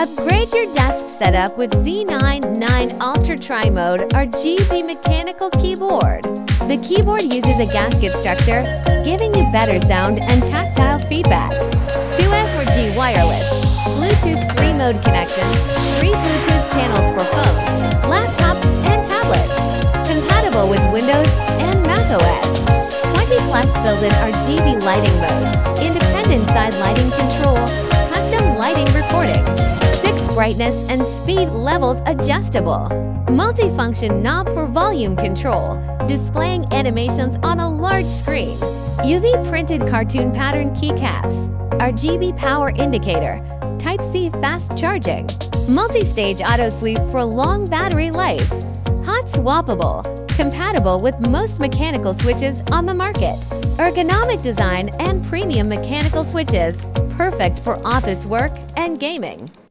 Upgrade your desk setup with Z99 Ultra Tri-Mode RGB mechanical keyboard. The keyboard uses a gasket structure, giving you better sound and tactile feedback. 2S4G wireless, Bluetooth 3-mode connection, 3 Bluetooth channels for phones, laptops, and tablets. Compatible with Windows and macOS. 20+ built-in RGB lighting modes, independent side lighting control, custom lighting recording, 6 brightness and speed levels adjustable, multifunction knob for volume control, displaying animations on a large screen, UV printed cartoon pattern keycaps, RGB power indicator, Type-C fast charging, multi-stage auto sleep for long battery life, hot-swappable, compatible with most mechanical switches on the market, ergonomic design and premium mechanical switches, perfect for office work and gaming.